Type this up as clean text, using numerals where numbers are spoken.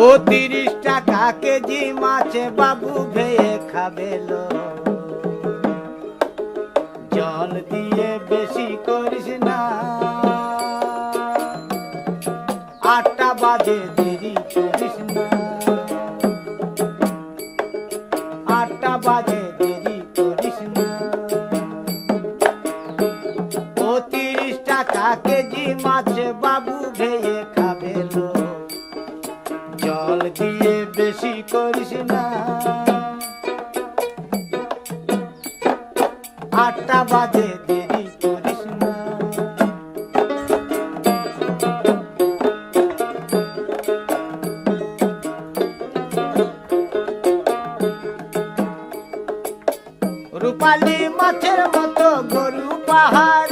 ও 30 টাকা কেজি মাছে বাবু ভেয়ে খাবেলো। জল দিয়ে বেশি করিস না, 8টা বাজে দেরি করিস না, 8টা বাজে দেরি করিস না। ও 30 টাকা কেজি মাছে বাবু ভেয়ে খাবেলো। জল দিয়ে বেশি করিস না, 8টা বাজে দেরি করিস না। রূপালী মাছের মতো গরু পাহাড়